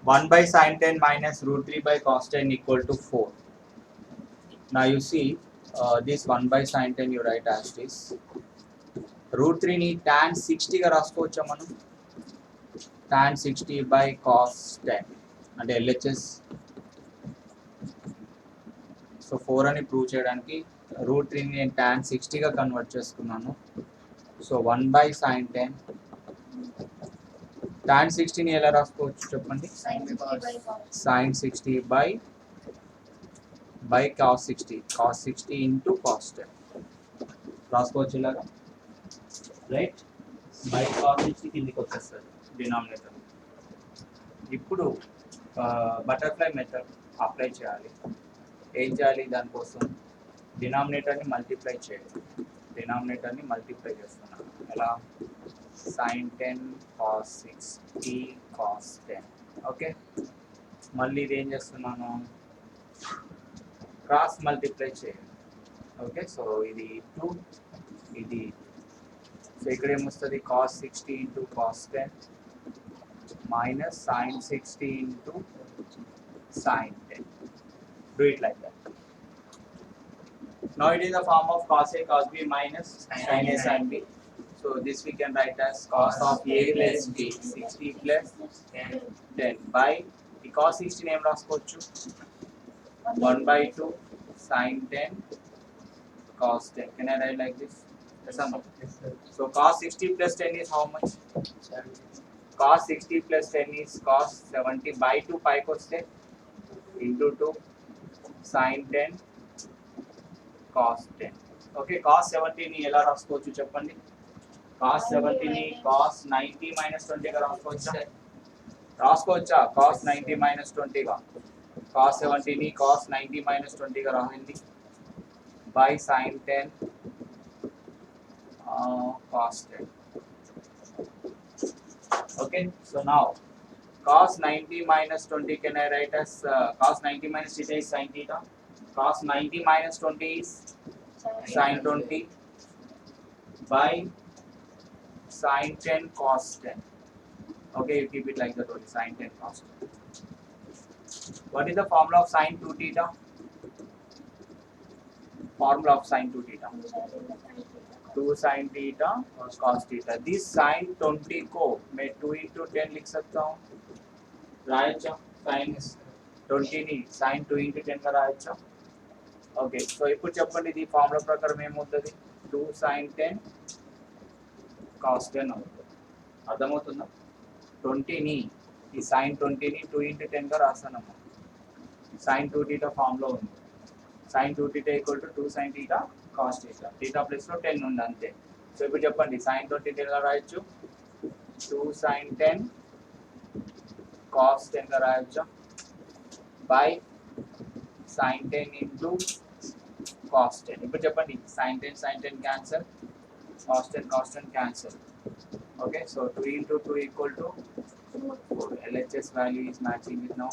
1 by sin 10 minus root 3 by cos 10 equal to 4. Now you see this 1 by sin 10 you write as this. Root 3 ని tan 60 గా రాసుకోవచ్చా మనం? tan 60 by cos 10 అంటే LHS. So 4 అని prove చేయడానికి route 3 ని నేను tan 60 గా convert చేసుకున్నాను. సో 1 by sin 10 tan 60 ని ఎలా రాసుకోవచ్చు చెప్పండి? sin 60 by cos 60. cos 60 into cos 10 రాసుకోవచ్చు ఇలాగా, రైట్? బై cos 60 కిందికి వచ్చేస్తుంది డినామినేటర్. ఇప్పుడు బటర్ఫ్లై మెథడ్ అప్లై చేయాలి. ఏం చేయాలి? దానికోసం డినామినేటర్ని మల్టిప్లై చేయాలి. డినామినేటర్ని మల్టిప్లై చేస్తున్నాను. ఎలా? sin 10 cos 60 cos 10. ఓకే, మళ్ళీ ఇది ఏం చేస్తున్నాను? క్రాస్ మల్టిప్లై చేయాలి. ఓకే, సో ఇది 2 ఇది, సో ఇక్కడ ఏమొస్తుంది? cos 60 into cos 10 minus sin 60 into sin 10. Do it like that. Now it is the form of cos A cos B minus sin A sin B. So this we can write as cos of A plus B 60 plus 10 by the cos 60 name రాసుకోవచ్చు 1 by 2 sin 10 cos 10. Can I write like this? Yes or no? So cos 60 plus 10 is how much? Cos 60 plus 10 is cos 70 by 2 pi cos 10 into 2 sin 10 cos 10. Okay, cos 70 ని ఎలా రాసుకోవచ్చు చెప్పండి? cos 70 ని cos 90 minus 20 గా రాసుకోవచ్చా? రాసుకోవచ్చా? cos 90 minus 20 గా. cos 70 ని cos 90 minus 20 గా రాయండి by sin 10 cos 10. Okay, so now cos 90 minus 20 can I write as cos 90 minus theta is sin theta. Cos 90 minus 20 is sin 20 by sin 10 cos 10. Okay, you keep it like that only, sin 10 cos 10. What is the formula of sin 2 theta? Formula of sin 2 theta. 2 sin theta cos theta. This sin 20 को मैं 2 into 10 लिख सकता हूँ. रायचा sin 20 ని sin 2 into 10 గా రాయచ్చా? Okay, so ఇప్పుడు చెప్పండి ఇది ఫార్ములా ప్రకారం ఏమవుతుంది? 2 sin 10 cos 10 అవుతుంది. అర్థమవుతుందా? 20ని ఈ sin 20ని 2 into 10 గా రాస్తానమ్మా. sin 2 theta ఫార్ములా ఉంది. sin 2 theta equal to 2 sin theta cos theta. theta plus లో 10 ఉంది అంతే. సో ఇప్పుడు చెప్పండి sin 20 ఎలా రాయొచ్చు? 2 sin 10 cos 10 గా రాయొచ్చా? by sin 10 into cos 10. ఇప్పుడు చెప్పండి sin 10 cancel, cos 10 cancel. Okay, so 2 into 2 equal to 4. LHS value is matching with now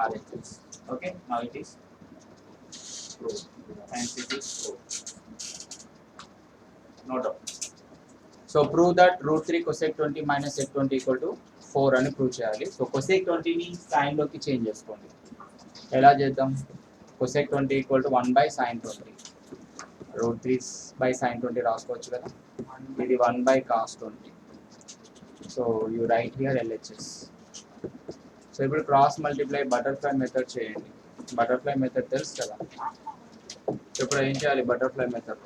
RHS. Okay, now it is proved. Hence it is proved. No doubt. So prove that root 3 cosec 20 minus sec 20 equal to 4 అని prove చేయాలి. So cosec 20 ని sin లోకి change చేసుకోండి. ఎలా చేద్దాం? cosec 20 equal to 1 by sin 20. root 3 by sin 20 రాసుకోవచ్చు కదా. ఇది 1 by cos 20. So you right here LHS. So ఇప్పుడు క్రాస్ మల్టిప్లై బటర్ఫ్లై మెథడ్ చేయండి. బటర్ఫ్లై మెథడ్ తెలుసు కదా. ఇప్పుడు ఏం చేయాలి బటర్ఫ్లై మెథడ్?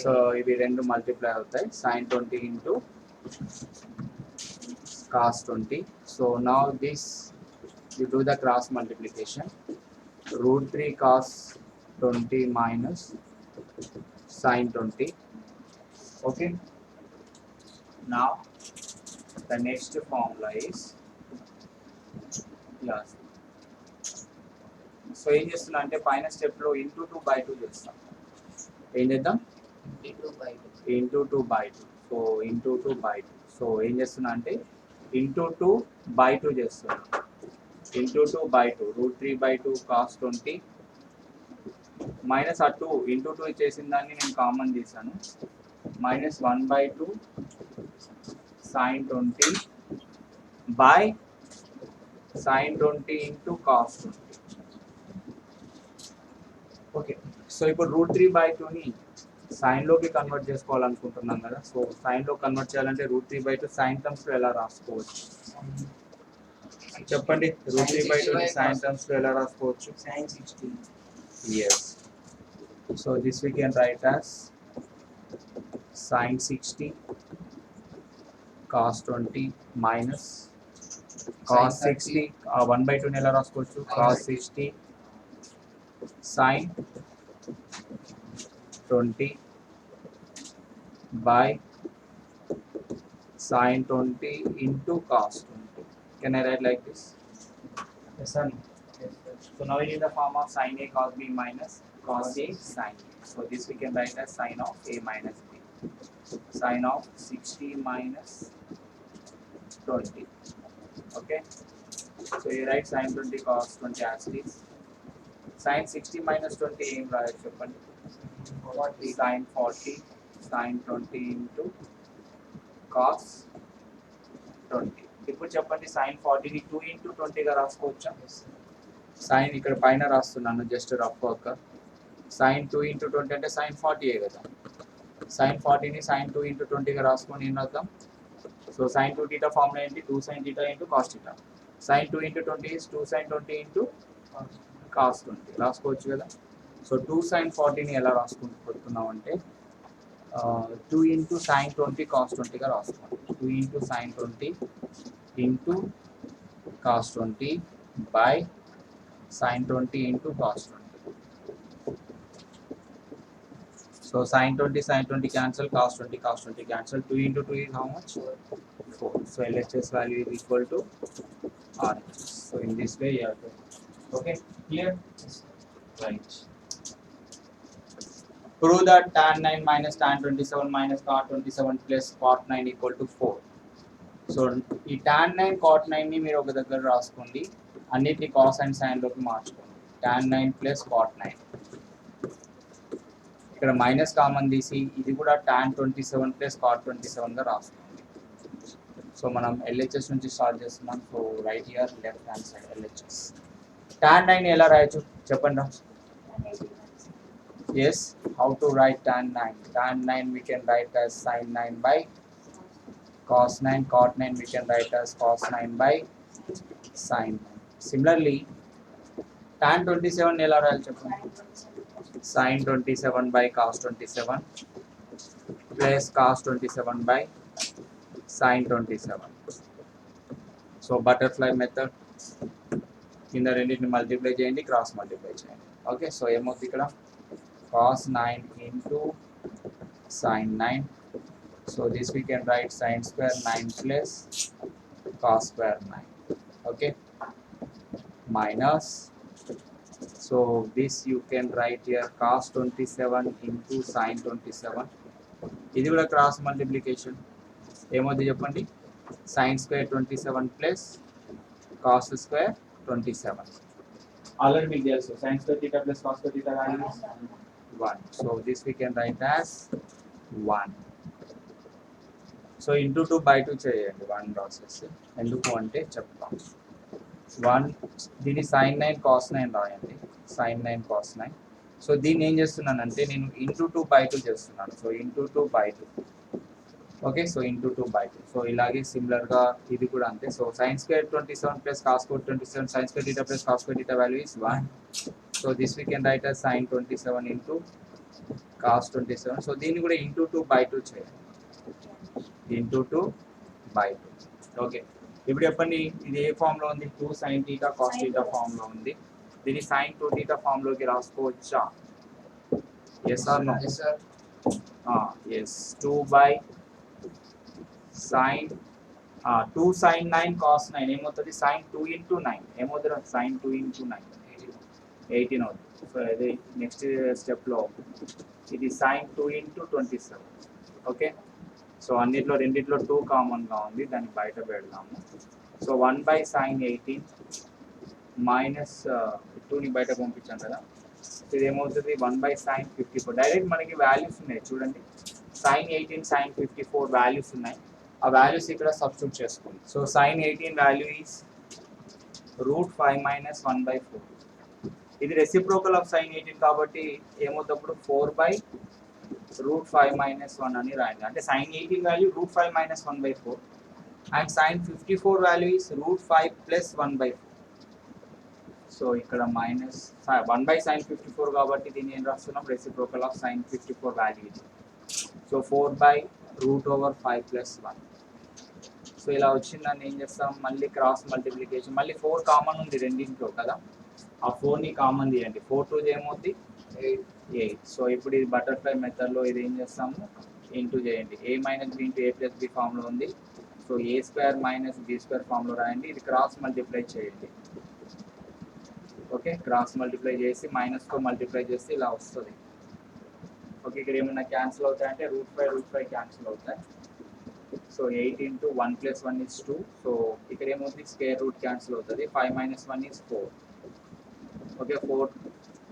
సో ఇవి రెండు మల్టిప్లై అవుతాయి, sin 20 into cos 20. So now this you do the cross multiplication. root 3 cos 20 minus sin 20. Okay, now the next formula is yes. So ఏం చేస్తున్నా అంటే పైన స్టెప్ లో ఇంటూ 2 by 2 చేస్తాం. ఏం చేద్దాం? Into 2 by 2. So into 2 by 2. So ఏం చేస్తున్నా అంటే ఇంటూ 2 by 2 చేస్తున్నా. Into 2 by 2 root 3 by 2 cos 20 minus ఆ 2 ఇంటూ 2 చేసిన దాన్ని నేను కామన్ తీసాను. minus 1 by 2 sin 20 by sin 20 into cos 20. Okay, so ఇప్పుడు √3/2ని సైన్లోకి కన్వర్ట్ చేసుకోవాలనుకుంటున్నాం కదా. సో సైన్లో కన్వర్ట్ చేయాలంటే √3/2 సైన్ టర్మ్స్లో ఎలా రాసుకోవచ్చు చెప్పండి. √3/2ని సైన్ టర్మ్స్లో ఎలా రాసుకోవచ్చు? sin 60. Yes. So this we can write as sin 60 cos 20 minus cos 60 1/2 ని ఎలా రాసుకోవచ్చు? cos 60 sin 20 by sin 20 into cos 20. Can I write like this? Yes, sir. So now it is the form of sin A cos B minus cos A sin A. So this we can write as sin of A minus B. Sin of 60 minus 20. Okay. So you write sin 20 cos 20 as this. Sin 60 minus 20 ఏం రాయొచ్చు చెప్పండి? Sin 40 sin 20 into cos 20. ఇప్పుడు చెప్పండి sin 40ని 2 into 20గా రాసుకోవచ్చా? Sign ఇక్కడ పైన రాస్తున్నాను just rough work. sin 2 into 20 అంటే sin 40 కదా. sin 40ని sin 2 into 20గా రాసుకొని ఏం రాద్దాం? సో sin 2 θ ఫార్ములా ఏంటి? 2 sin θ into cos θ. sin 2 into 20 is 2 sin 20 into cos 20 రాసుకోవచ్చు కదా. సో 2 sin 40ని ఎలా రాసుకుంటున్నాం అంటే 2 into sin 20 cos 20గా రాసుకోండి. 2 into sin 20 into cos 20 by sin 20 into cos 20. So sin 20 cancel, cos 20 cancel. 2 into 2 is how much? 4. So LHS value is equal to RHS. So in this way you have to. Okay, clear? Right. Prove that tan 9 minus tan 27 minus cot 27 plus cot 9 equal to 4. So ఈ tan 9 cot 9ని మీరు ఒక దగ్గర రాసుకోండి, అన్నిటిని cos and sign లోకి మార్చుకోండి. tan 9 plus cot 9, ఇక్కడ minus common తీసి ఇది కూడా tan 27 ప్లస్ cot 27గా రాసుకోండి. సో మనం LHS నుంచి స్టార్ట్ చేస్తున్నాం. So right here left hand side LHS. tan 9 ఎలా రాయొచ్చు చెప్పండి రా. Yes, how to write tan 9? Tan 9 we can write as sin 9 by cos 9, cot 9 we can write as cos 9 by sin 9. Similarly, tan 27 ఎలా రాయాలి చెప్పండి? sin 27 by cos 27 plus cos 27 by sin 27. So butterfly method, కింద రెండింటిని multiply చేయండి, cross multiply చేయండి. Okay, so ఏమవుతుంది ఇక్కడ cos 9 into sin 9. So this we can write sin square 9 plus cos square 9. Okay, minus, so this you can write here cos 27 into sin 27. ఇది కూడా cross multiplication. ఏమవుతుంది చెప్పండి? sin square 27 plus cos square 27. Already మీకు తెలుసు sin square theta plus cos square theta value is 1. So this we can write as 1. So into 2/2 చేయండి 1 process. ఎందుకు అంటే చెప్తాం. 1 దీన్ని sin 9 cos 9 రాయండి, sin 9 cos 9. సో దీన్ని ఏం చేస్తున్నానంటే నేను ఇంటూ 2/2 చేస్తున్నాను. So into 2/2. Okay, so into 2/2. So ఇలాగే సిమిలర్గా ఇది కూడా అంతే. So sin square 27 plus cos square 27, sin square theta plus cos square theta value is 1. So this we can write as sin 27 into cos 27. So దీన్ని కూడా into 2/2 చేయండి, into 2/2. Okay, ఇప్పుడు చెప్పండి ఇది ఏ ఫామ్లో ఉంది? 2 sin theta cos theta ఫామ్లో ఉంది. దీన్ని sin 2 theta ఫామ్లోకి రాసుకోవచ్చా? Yes or no? Yes, sir. Yes. 2 by sin 2 sin 9 cos 9 ఏమవుతుంది? sin 2 into 9 ఏమవుతుంది? sin 2 into 9 18 అవుతుంది. సో ఇది నెక్స్ట్ స్టెప్లో ఇది sin 2 into 27. ఓకే, సో అన్నిట్లో రెండిట్లో 2 కామన్గా ఉంది, దాన్ని బయట పెడదాము. సో 1 by sin 18 మైనస్ 2ని బయట పంపించాం కదా. సో ఇది ఏమవుతుంది? 1 by sin 54. డైరెక్ట్ మనకి వాల్యూస్ ఉన్నాయి చూడండి. sin 18 sin 54 వాల్యూస్ ఉన్నాయి. ఆ వాల్యూస్ ఇక్కడ సబ్స్టిట్యూట్ చేసుకోండి. So sin 18 value is route 5 minus 1/4. ఇది రెసిప్రోకల్ ఆఫ్ సైన్ 18 కాబట్టి ఏమవుతప్పుడు 4 బై రూట్ 5 మైనస్ 1 అని రాయండి. అంటే sine 18 value root 5 minus 1/4 and sine 54 value is root 5 plus 1/4. So ఇక్కడ మైనస్ 1 బై సైన్ 54 కాబట్టి దీన్ని ఏం రాస్తున్నాం, రెసిప్రోకల్ ఆఫ్ సైన్ 54 వాల్యూ ఇది. So 4 by root over 5 plus 1. So ఇలా వచ్చిందని ఏం చేస్తాం, మళ్ళీ క్రాస్ మల్టిప్లికేషన్, మళ్ళీ 4 కామన్ ఉంది రెండింటిలో కదా, ఆ 4ని కామన్ తీయండి. 4 2 ఏమవుద్ది 8. సో ఇప్పుడు ఇది బటర్ఫ్లై మెథడ్లో ఇది ఏం చేస్తాము, ఇంటూ చేయండి. a minus B into a plus B ఫామ్లో ఉంది. So a square minus B square ఫామ్లో రాయండి. ఇది క్రాస్ మల్టిప్లై చేయండి. ఓకే, క్రాస్ మల్టిప్లై చేసి మైనస్తో మల్టిప్లై చేస్తే ఇలా వస్తుంది. ఓకే, ఇక్కడ ఏమన్నా క్యాన్సిల్ అవుతాయంటే రూట్ 5 క్యాన్సిల్ అవుతాయి. So 8 into 1 plus 1 is 2. So ఇక్కడ ఏమవుతుంది, స్క్వేర్ రూట్ క్యాన్సిల్ అవుతుంది. 5 minus 1 is 4. Okay, 4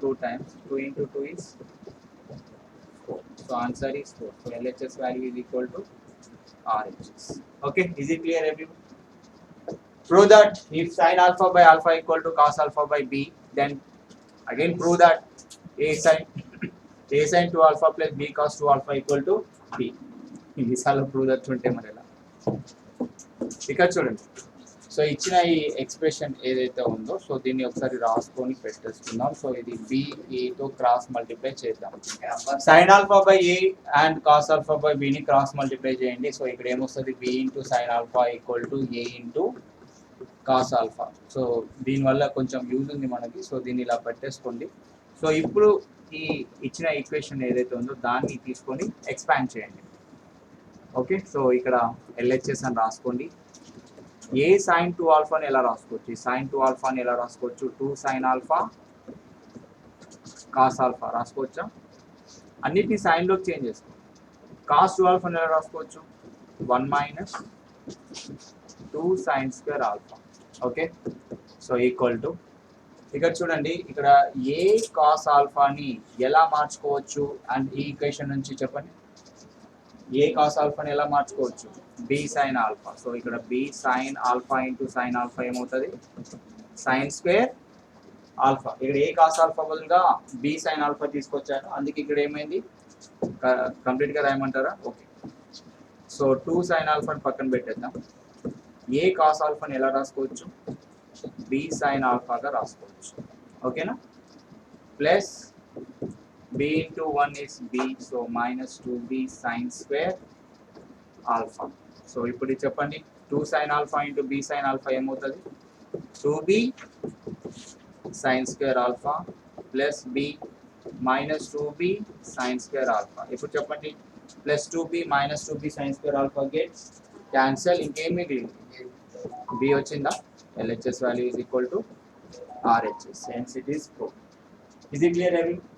2 times 2 into 2 is 4. So answer is 4. So LHS value is equal to RHS. Okay, is it clear everyone? Prove that if sin alpha by alpha equal to cos alpha by b, then again prove that a sin 2 alpha plus b cos 2 alpha equal to b. ఇది సార్లు prove దట్టుంటే మరి ఎలా, ఇక్కడ చూడండి. So ఇచ్చిన ఈ expression ఏదైతే ఉందో సో దీన్ని ఒకసారి రాసుకొని పెట్టేసుకుందాం. సో ఇది బిఏతో క్రాస్ మల్టిప్లై చేద్దాం. Sine alpha by A and cos alpha by బిని క్రాస్ మల్టిప్లై చేయండి. సో ఇక్కడ ఏమొస్తుంది, B into sine alpha equal to A into cos alpha. So దీనివల్ల కొంచెం యూజ్ ఉంది మనకి. సో దీన్ని ఇలా పెట్టేసుకోండి. సో ఇప్పుడు ఈ ఇచ్చిన ఈక్వేషన్ ఏదైతే ఉందో దాన్ని తీసుకొని ఎక్స్పాండ్ చేయండి. ఓకే, సో ఇక్కడ ఎల్హెచ్ఎస్ అని రాసుకోండి. ఏ సైన్ 2 ఆల్ఫాని ఎలా రాసుకోవచ్చు, ఈ సైన్ 2 ఆల్ఫాని ఎలా రాసుకోవచ్చు, 2 సైన్ ఆల్ఫా కాస్ ఆల్ఫా రాసుకోవచ్చా, అన్నిటిని సైన్లోకి చేంజ్ చేసుకోండి. కాస్ 2 ఆల్ఫాని ఎలా రాసుకోవచ్చు, 1 minus 2 sign square alpha. Okay, so equal to ఇక్కడ చూడండి, ఇక్కడ ఏ కాస్ ఆల్ఫాని ఎలా మార్చుకోవచ్చు అండ్ ఈ ఈక్వేషన్ నుంచి చెప్పండి. ఏ కాస్ ఆల్ఫాని ఎలా మార్చుకోవచ్చు, బి సైన్ ఆల్ఫా. సో ఇక్కడ B sine alpha into sine alpha ఏమవుతుంది, సైన్ స్క్వేర్ ఆల్ఫా. ఇక్కడ ఏ కాస్ ఆల్ఫా బదులుగా బి సైన్ ఆల్ఫా తీసుకొచ్చాను, అందుకే ఇక్కడ ఏమైంది, కంప్లీట్గా రాయమంటారా. ఓకే, సో 2 సైన్ ఆల్ఫాని పక్కన పెట్టేద్దాం. ఏ కాస్ ఆల్ఫాని ఎలా రాసుకోవచ్చు, బి సైన్ ఆల్ఫాగా రాసుకోవచ్చు. ఓకేనా, plus b into 1 is b, so minus 2b sin square alpha. So ఇప్పుడు చెప్పండి, 2 sin alpha into b sin alpha ఏమవుతుంది, 2b sin square alpha plus b minus 2b sin square alpha. ఇప్పుడు చెప్పండి, plus 2b minus 2b sin square alpha gets cancel. ఇంకేం మిగిలింది, b వచ్చిందా, LHS value is equal to RHS. Hence it is 4. Is it clear everyone?